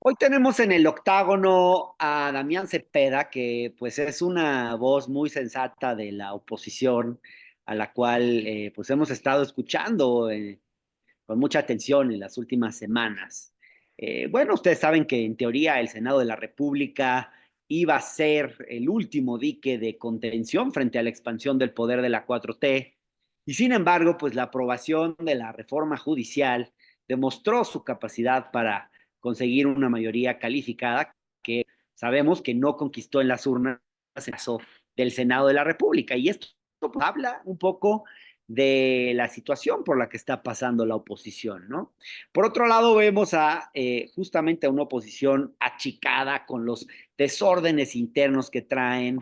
Hoy tenemos en el octágono a Damián Cepeda, que pues es una voz muy sensata de la oposición, a la cual pues hemos estado escuchando con mucha atención en las últimas semanas. Bueno, ustedes saben que en teoría el Senado de la República iba a ser el último dique de contención frente a la expansión del poder de la 4T, y sin embargo, pues la aprobación de la reforma judicial demostró su capacidad para conseguir una mayoría calificada que sabemos que no conquistó en las urnas el caso del Senado de la República. Y esto pues, habla un poco de la situación por la que está pasando la oposición, ¿no? Por otro lado, vemos a justamente a una oposición achicada con los desórdenes internos que traen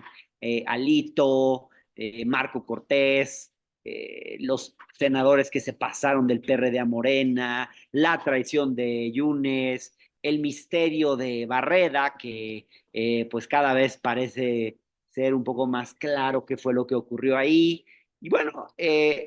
Alito, Marco Cortés, los senadores que se pasaron del PRD a Morena, la traición de Yunes, el misterio de Barreda, que pues cada vez parece ser un poco más claro qué fue lo que ocurrió ahí. Y bueno,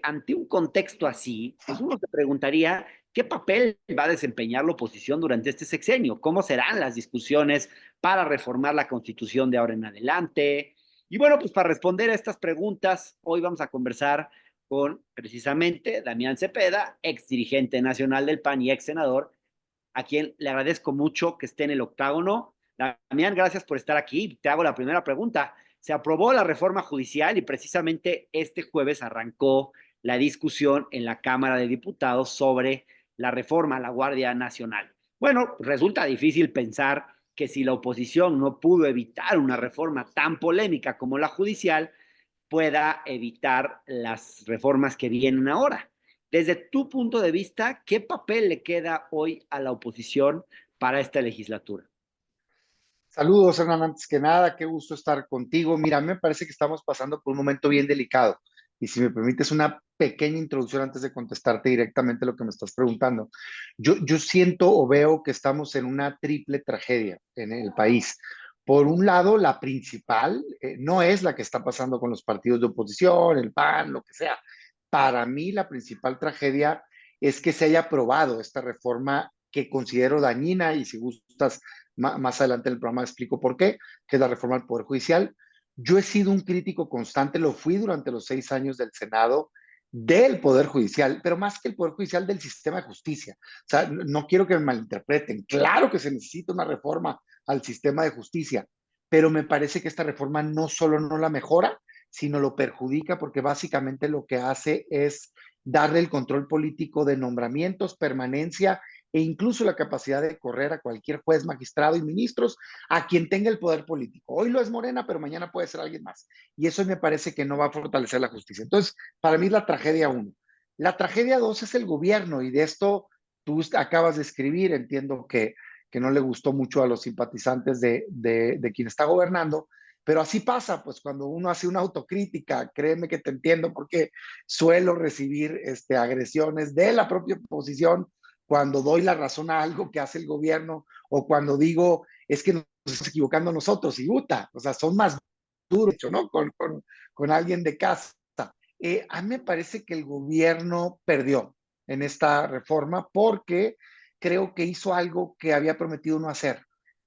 ante un contexto así, pues uno se preguntaría qué papel va a desempeñar la oposición durante este sexenio, cómo serán las discusiones para reformar la Constitución de ahora en adelante. Y bueno, pues para responder a estas preguntas, hoy vamos a conversar con precisamente Damián Cepeda, ex dirigente nacional del PAN y ex senador, a quien le agradezco mucho que esté en el octágono. Damián, gracias por estar aquí. Te hago la primera pregunta. Se aprobó la reforma judicial y precisamente este jueves arrancó la discusión en la Cámara de Diputados sobre la reforma a la Guardia Nacional. Bueno, resulta difícil pensar que si la oposición no pudo evitar una reforma tan polémica como la judicial, pueda evitar las reformas que vienen ahora. Desde tu punto de vista, ¿qué papel le queda hoy a la oposición para esta legislatura? Saludos, Hernán, antes que nada, qué gusto estar contigo. Mira, a mí me parece que estamos pasando por un momento bien delicado. Y si me permites una pequeña introducción antes de contestarte directamente lo que me estás preguntando. Yo siento o veo que estamos en una triple tragedia en el país. Por un lado, la principal no es la que está pasando con los partidos de oposición, el PAN, lo que sea. Para mí, la principal tragedia es que se haya aprobado esta reforma que considero dañina y si gustas más adelante en el programa explico por qué, que es la reforma al Poder Judicial. Yo he sido un crítico constante, lo fui durante los 6 años del Senado, del Poder Judicial, pero más que el Poder Judicial, del sistema de justicia. O sea, no quiero que me malinterpreten. Claro que se necesita una reforma al sistema de justicia, pero me parece que esta reforma no solo no la mejora, sino lo perjudica porque básicamente lo que hace es darle el control político de nombramientos, permanencia e incluso la capacidad de correr a cualquier juez, magistrado y ministros a quien tenga el poder político. Hoy lo es Morena, pero mañana puede ser alguien más. Y eso me parece que no va a fortalecer la justicia. Entonces, para mí es la tragedia uno. La tragedia dos es el gobierno y de esto tú acabas de escribir, entiendo que no le gustó mucho a los simpatizantes de quien está gobernando, pero así pasa, pues cuando uno hace una autocrítica, créeme que te entiendo porque suelo recibir agresiones de la propia oposición cuando doy la razón a algo que hace el gobierno o cuando digo es que nos estamos equivocando nosotros y Uta, o sea, son más duros, ¿no? Con alguien de casa. A mí me parece que el gobierno perdió en esta reforma porque creo que hizo algo que había prometido no hacer.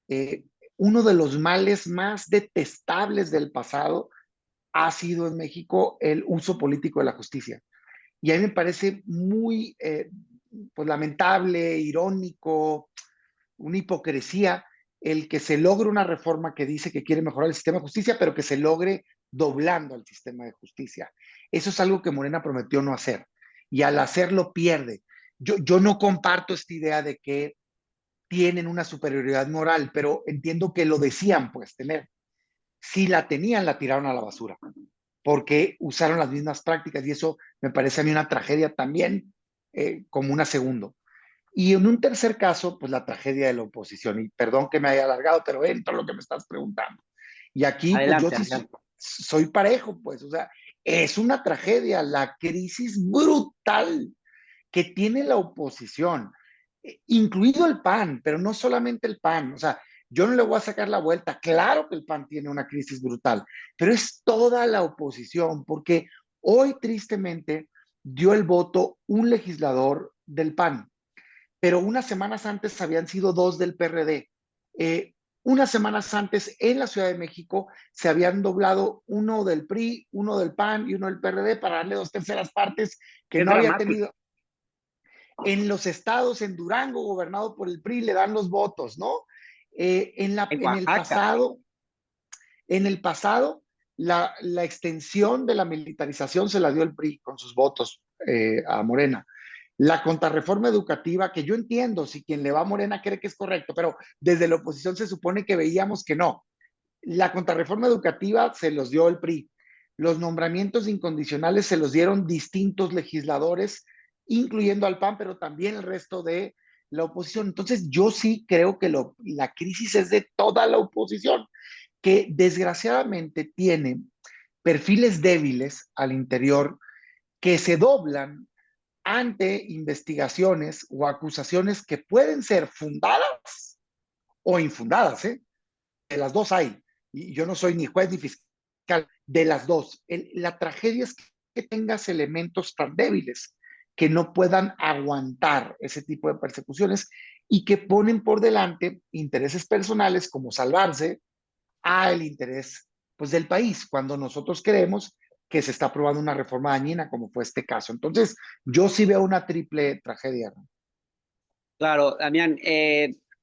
Eh, Uno de los males más detestables del pasado ha sido en México el uso político de la justicia. Y a mí me parece muy pues, lamentable, irónico, una hipocresía el que se logre una reforma que dice que quiere mejorar el sistema de justicia, pero que se logre doblando al sistema de justicia. Eso es algo que Morena prometió no hacer. Y al hacerlo pierde. Yo no comparto esta idea de que tienen una superioridad moral, pero entiendo que lo decían, pues, tener. Si la tenían, la tiraron a la basura porque usaron las mismas prácticas y eso me parece a mí una tragedia también como una segundo. Y en un tercer caso, pues la tragedia de la oposición. Y perdón que me haya alargado, pero entro a lo que me estás preguntando. Y aquí, pues yo Adelante, sí adelante. soy parejo, pues, o sea, es una tragedia, la crisis brutal que tiene la oposición, incluido el PAN, pero no solamente el PAN, o sea, yo no le voy a sacar la vuelta, claro que el PAN tiene una crisis brutal, pero es toda la oposición, porque hoy tristemente dio el voto un legislador del PAN, pero unas semanas antes habían sido dos del PRD. Unas semanas antes en la Ciudad de México se habían doblado uno del PRI, uno del PAN y uno del PRD para darle dos terceras partes que Es no había dramático. tenido. En los estados, en Durango, gobernado por el PRI, le dan los votos, ¿no? En, la, En en el Oaxaca. pasado, en el pasado, la extensión de la militarización se la dio el PRI con sus votos a Morena. La contrarreforma educativa, que yo entiendo si quien le va a Morena cree que es correcto, pero desde la oposición se supone que veíamos que no. La contrarreforma educativa se los dio el PRI. Los nombramientos incondicionales se los dieron distintos legisladores, incluyendo al PAN, pero también el resto de la oposición. Entonces, yo sí creo que la crisis es de toda la oposición, que desgraciadamente tiene perfiles débiles al interior que se doblan ante investigaciones o acusaciones que pueden ser fundadas o infundadas, ¿eh? De las dos hay, y yo no soy ni juez ni fiscal, de las dos. La tragedia es que tengas elementos tan débiles que no puedan aguantar ese tipo de persecuciones y que ponen por delante intereses personales como salvarse al interés pues, del país, cuando nosotros creemos que se está aprobando una reforma dañina, como fue este caso. Entonces, yo sí veo una triple tragedia, ¿no? Claro, Damián,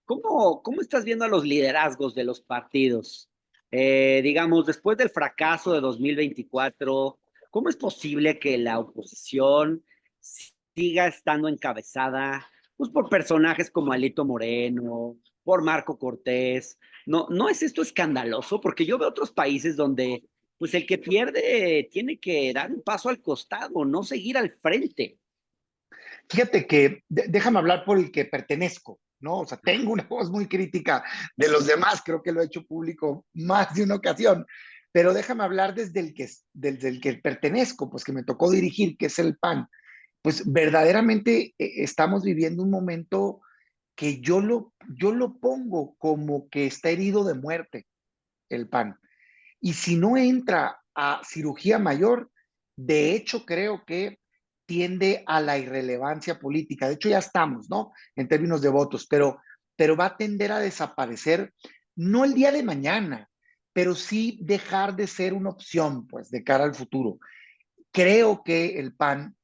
¿cómo estás viendo a los liderazgos de los partidos? Digamos, después del fracaso de 2024, ¿cómo es posible que la oposición siga estando encabezada pues, por personajes como Alito Moreno, por Marco Cortés? ¿No es esto escandaloso? Porque yo veo otros países donde pues el que pierde tiene que dar un paso al costado, no seguir al frente. Fíjate que déjame hablar por el que pertenezco, ¿no? O sea, tengo una voz muy crítica de los demás, creo que lo he hecho público más de una ocasión, pero déjame hablar desde el que pertenezco, pues que me tocó dirigir, que es el PAN. Pues verdaderamente estamos viviendo un momento que yo lo pongo como que está herido de muerte el PAN. Y si no entra a cirugía mayor, de hecho creo que tiende a la irrelevancia política. De hecho ya estamos, ¿no? En términos de votos, pero va a tender a desaparecer, no el día de mañana, pero sí dejar de ser una opción, pues, de cara al futuro. Creo que el PAN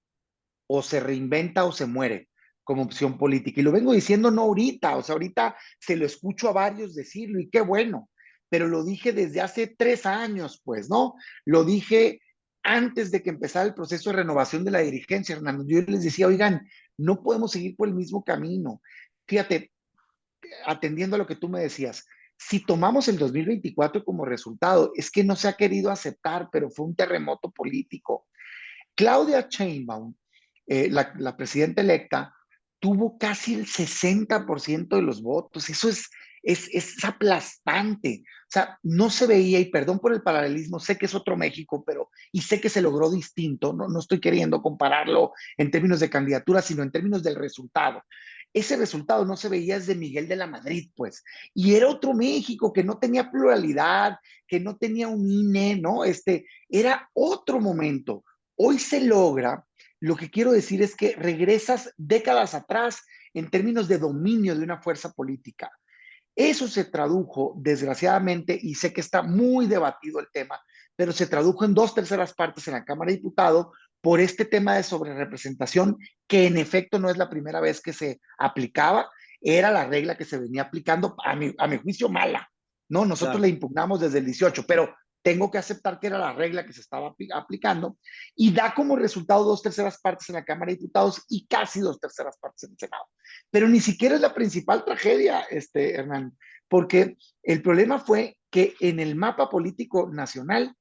o se reinventa o se muere como opción política. Y lo vengo diciendo no ahorita, o sea, ahorita se lo escucho a varios decirlo y qué bueno, pero lo dije desde hace 3 años, pues, ¿no? Lo dije antes de que empezara el proceso de renovación de la dirigencia, Hernando. Yo les decía, oigan, no podemos seguir por el mismo camino. Fíjate, atendiendo a lo que tú me decías, si tomamos el 2024 como resultado, es que no se ha querido aceptar, pero fue un terremoto político. Claudia Sheinbaum, la presidenta electa, tuvo casi el 60% de los votos. Eso es aplastante. O sea, no se veía, y perdón por el paralelismo, sé que es otro México, pero y sé que se logró distinto. No estoy queriendo compararlo en términos de candidatura, sino en términos del resultado. Ese resultado no se veía desde Miguel de la Madrid, pues. Y era otro México que no tenía pluralidad, que no tenía un INE, ¿no? Era otro momento. Hoy se logra, lo que quiero decir es que regresas décadas atrás en términos de dominio de una fuerza política. Eso se tradujo, desgraciadamente, y sé que está muy debatido el tema, pero se tradujo en dos terceras partes en la Cámara de Diputados por este tema de sobrerepresentación, que en efecto no es la primera vez que se aplicaba, era la regla que se venía aplicando, a mi juicio mala, ¿no? Nosotros Claro. la impugnamos desde el 18, pero tengo que aceptar que era la regla que se estaba aplicando y da como resultado dos terceras partes en la Cámara de Diputados y casi dos terceras partes en el Senado. Pero ni siquiera es la principal tragedia, Hernán, porque el problema fue que en el mapa político nacional,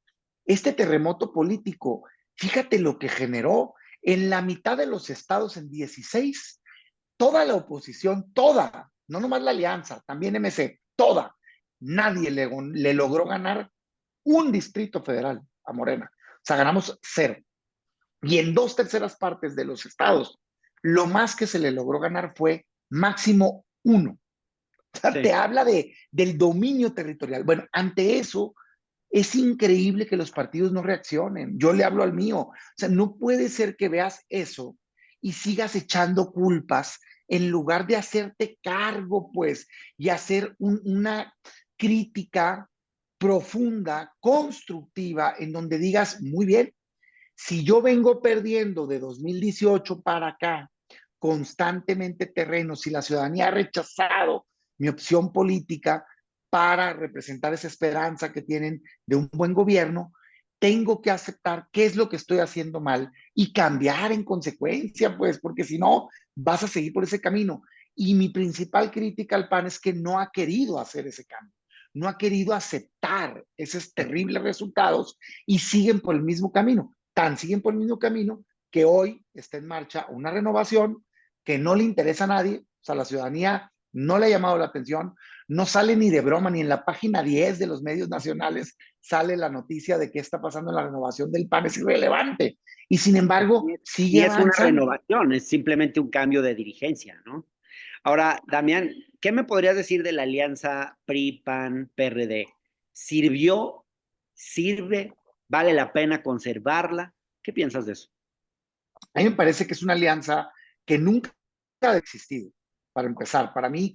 este terremoto político, fíjate lo que generó en la mitad de los estados en 16, toda la oposición, toda, no nomás la alianza, también MC, toda, nadie le logró ganar un distrito federal a Morena. O sea, ganamos cero. Y en dos terceras partes de los estados, lo más que se le logró ganar fue máximo uno. O sea, te Sí. habla del dominio territorial. Bueno, ante eso, es increíble que los partidos no reaccionen. Yo le hablo al mío. O sea, no puede ser que veas eso y sigas echando culpas en lugar de hacerte cargo, pues, y hacer una crítica profunda, constructiva, en donde digas, muy bien, si yo vengo perdiendo de 2018 para acá constantemente terreno, si la ciudadanía ha rechazado mi opción política para representar esa esperanza que tienen de un buen gobierno, tengo que aceptar qué es lo que estoy haciendo mal y cambiar en consecuencia, pues, porque si no, vas a seguir por ese camino. Y mi principal crítica al PAN es que no ha querido hacer ese cambio, no ha querido aceptar esos terribles resultados y siguen por el mismo camino. Tan siguen por el mismo camino que hoy está en marcha una renovación que no le interesa a nadie, o sea, la ciudadanía no le ha llamado la atención, no sale ni de broma, ni en la página 10 de los medios nacionales sale la noticia de qué está pasando en la renovación del PAN, es irrelevante. Y sin embargo, Y sigue es una avanzando. renovación, es simplemente un cambio de dirigencia, ¿no? Ahora, Damián, ¿qué me podrías decir de la alianza PRI-PAN-PRD? ¿Sirvió? ¿Sirve? ¿Vale la pena conservarla? ¿Qué piensas de eso? A mí me parece que es una alianza que nunca ha existido, para empezar. Para mí,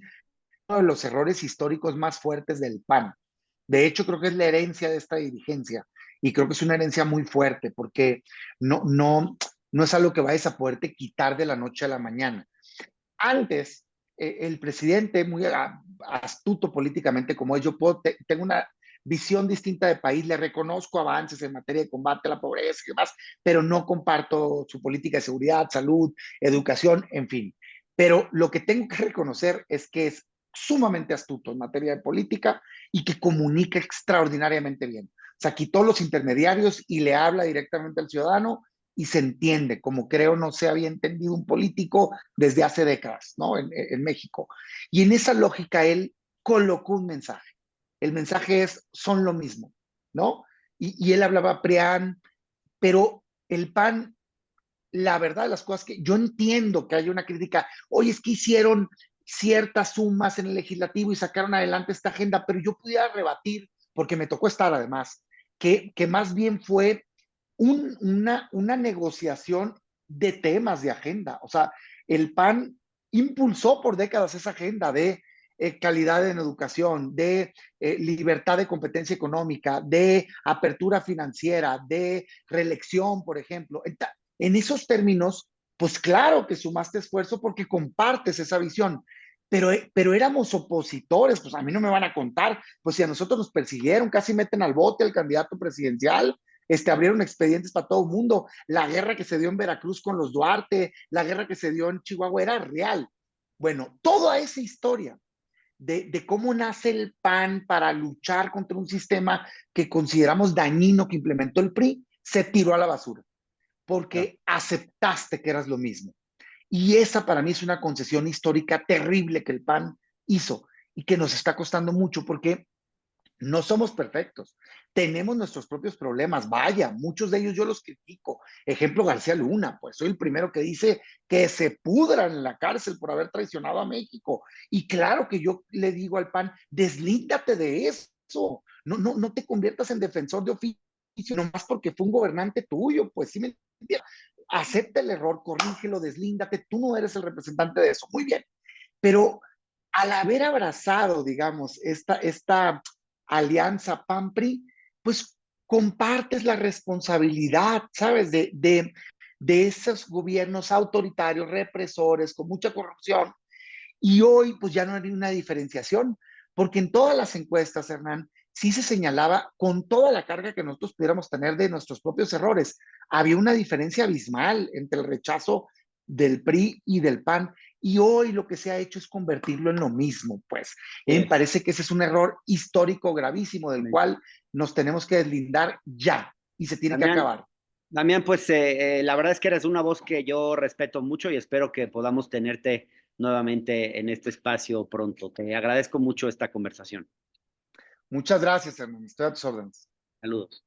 uno de los errores históricos más fuertes del PAN. De hecho, creo que es la herencia de esta dirigencia y creo que es una herencia muy fuerte porque no es algo que vayas a poderte quitar de la noche a la mañana. Antes, el presidente, muy astuto políticamente como es, tengo una visión distinta de país, le reconozco avances en materia de combate a la pobreza y demás, pero no comparto su política de seguridad, salud, educación, en fin. Pero lo que tengo que reconocer es que es sumamente astuto en materia de política y que comunica extraordinariamente bien. O sea, quitó los intermediarios y le habla directamente al ciudadano y se entiende, como creo no se había entendido un político desde hace décadas, ¿no? En México. Y en esa lógica él colocó un mensaje. El mensaje es, son lo mismo, ¿no? Y él hablaba PRIAN, pero el PAN, la verdad de las cosas que yo entiendo que hay una crítica, oye, es que hicieron ciertas sumas en el legislativo y sacaron adelante esta agenda, pero yo pudiera rebatir, porque me tocó estar además, que más bien fue una negociación de temas de agenda. O sea, el PAN impulsó por décadas esa agenda de calidad en educación, de libertad de competencia económica, de apertura financiera, de reelección, por ejemplo. En esos términos, pues claro que sumaste esfuerzo porque compartes esa visión. Pero éramos opositores, pues a mí no me van a contar, pues si a nosotros nos persiguieron, casi meten al bote al candidato presidencial, abrieron expedientes para todo el mundo. La guerra que se dio en Veracruz con los Duarte, la guerra que se dio en Chihuahua era real. Bueno, toda esa historia de cómo nace el PAN para luchar contra un sistema que consideramos dañino que implementó el PRI, se tiró a la basura, Claro. porque aceptaste que eras lo mismo. Y esa para mí es una concesión histórica terrible que el PAN hizo y que nos está costando mucho porque no somos perfectos. Tenemos nuestros propios problemas. Vaya, muchos de ellos yo los critico. Ejemplo, García Luna, pues soy el primero que dice que se pudran en la cárcel por haber traicionado a México. Y claro que yo le digo al PAN, deslíndate de eso. No te conviertas en defensor de oficio nomás porque fue un gobernante tuyo. Pues sí, me entiendes. Acepta el error, corrígelo, deslíndate. Tú no eres el representante de eso. Muy bien. Pero al haber abrazado, digamos, esta alianza PAN-PRI, pues compartes la responsabilidad, ¿sabes? De esos gobiernos autoritarios, represores, con mucha corrupción. Y hoy, pues ya no hay una diferenciación, porque en todas las encuestas, Hernán, sí se señalaba con toda la carga que nosotros pudiéramos tener de nuestros propios errores. Había una diferencia abismal entre el rechazo del PRI y del PAN. Y hoy lo que se ha hecho es convertirlo en lo mismo, pues. Y me Es. parece que ese es un error histórico gravísimo del cual nos tenemos que deslindar ya y se tiene que Damián, acabar. Damián, pues la verdad es que eres una voz que yo respeto mucho y espero que podamos tenerte nuevamente en este espacio pronto. Te agradezco mucho esta conversación. Muchas gracias, Hernán. Estoy a tus órdenes. Saludos.